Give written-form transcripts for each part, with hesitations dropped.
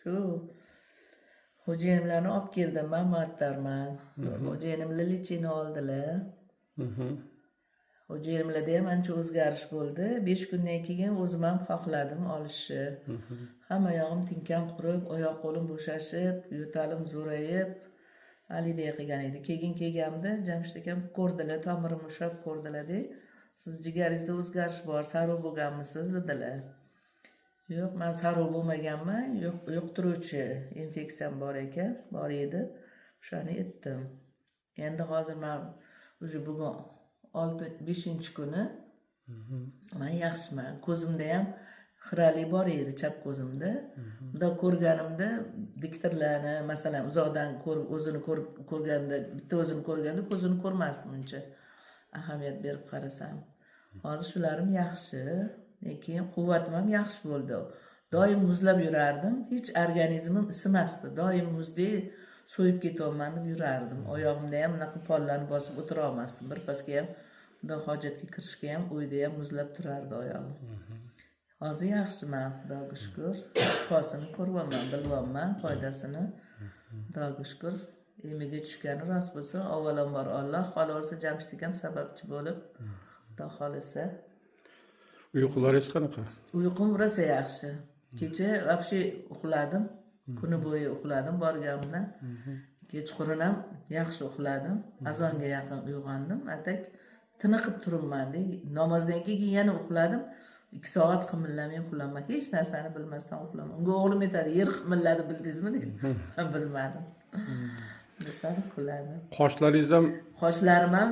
Shu xo'jayinimlarni olib keldim, man muattarman. Xo'jayinimlar lichini oldilar. Xo'jayinimlarda ham ancha o'zgarish bo'ldi. 5 kundan keyin o'zim ham xohladim olishni. Hamma yog'im tinkam qurib, oyoq qo'lim bo'shashib, yo'talim zo'rayib, haliyday qilgan edi. Keyin kelganimda Jamshid akam ko'rdilar, tomirim ushlab ko'rdilar-da. Siz jigaringizda o'zgarish bor, sarov bo'lganmisiz dedilar. Yo'q, men sarov bo'lmaganman, yuqtiruvchi infeksiyam bor ekan, bor edi. O'shani aytdim. Endi hozir men o'sha bugun 5-kuni men yaxshiman. Ko'zimda ham xiralik bor edi, chap ko'zimda. Bunda ko'rganimda diktorlarni, masalan, uzoqdan o'zini ko'rganda, bitta o'zini ko'rganda ko'zini ko'rmasdim uncha. Ahamiyat berib qarasam. Hozir shularım yaxshi, lekin quvvatim ham yaxshi bo'ldi. Doim muzlab yurardim, hech organizmim isimasdi. Doim muzdek so'yib ketyapman deb yurardim. Oyog'imda ham bunaqa pollarni bosib o'tira olmasdim. Bir pasga ham, bunda hojatga kirishga ham, uyda ham muzlab turardi oyog'im. Hozir yaxshiman, Xudoga shukr. Shifosini ko'ryapman, bilyapman foydasini. Xudoga shukr. Emiga tushgani rost bo'lsa, avvalambor Alloh, qolaversa Jamshid akam sababchi bo'lib, Xudo xolisa. Uyqularingiz qanaqa? Uyqum rosa yaxshi. Kecha вообще uxladim. Kuni bo'yi uxladim borganimdan. Kechqurun ham yaxshi uxladim. Azonga yaqin uyg'ondim. Atak tiniqib turibman-da. Namozdan keyin yana uxladim. 2 soat qimillamay uxlaman. Hech narsani bilmasdan uxlaman. Unga o'g'lim aytadi, "Yer qimilladi, bildingizmi?" dedi. Men bilmadim. Desam kuladi. Qoshlaringiz ham Qoshlarim ham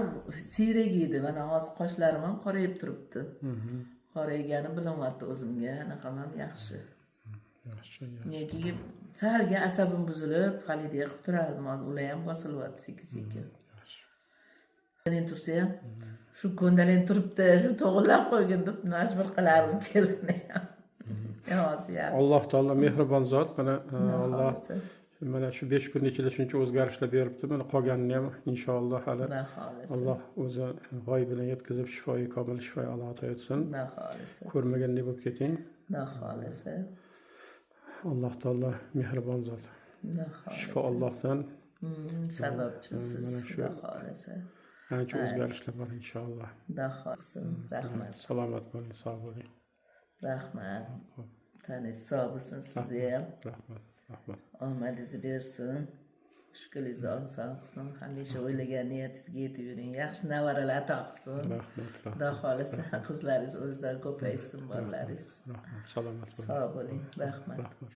siyrak edi. Mana hozir qoshlarim ham qorayib turibdi. Qoraygani bilinyapti o'zimga. Anaqam ham yaxshi. yaxshi. Lekin salga asabim buzilib, halidek qilib turardim. Hozir ular ham bosilyapti sekin-sekin. Ko'ndalen tursa ham, shu ko'ndalen turibdi, shu to'g'irlab qo'ygin deb majbur qilardim kelinni ham. Hozir yaxshi. Alloh taolo mehribon zot. Mana Alloh mana shu 5 kun ichida shuncha o'zgarishlar beribdi. Mana qolganini ham inshaalloh hali Alloh o'zi g'oyib bilan yetkazib shifoyi komil shifoyi alohat etsin. Ko'rmagandek bo'lib keting. Alloh taolo mehribon zot. Shifo Allohdan. Sababchisiz, Xudo xolisa. Ancha o'zgarishlar bor inshaalloh. Xudo xolisa. Rahmat. Salomat bo'ling, sog' bo'ling. Rahmat. Tanangiz sog' bo'lsin sizga ham. Rahmat. Omadingizni bersin. Shukuringizni oson qilsin. Hamisha o'ylagan niyatingizga yetib yuring. Yaxshi nevaralar ato qilsin. Rahmat. Xudo xolisa qizlaringiz o'zidan ko'paysin, bolalaringiz. Rahmat. Salomat bo'ling. Sog' bo'ling. Rahmat.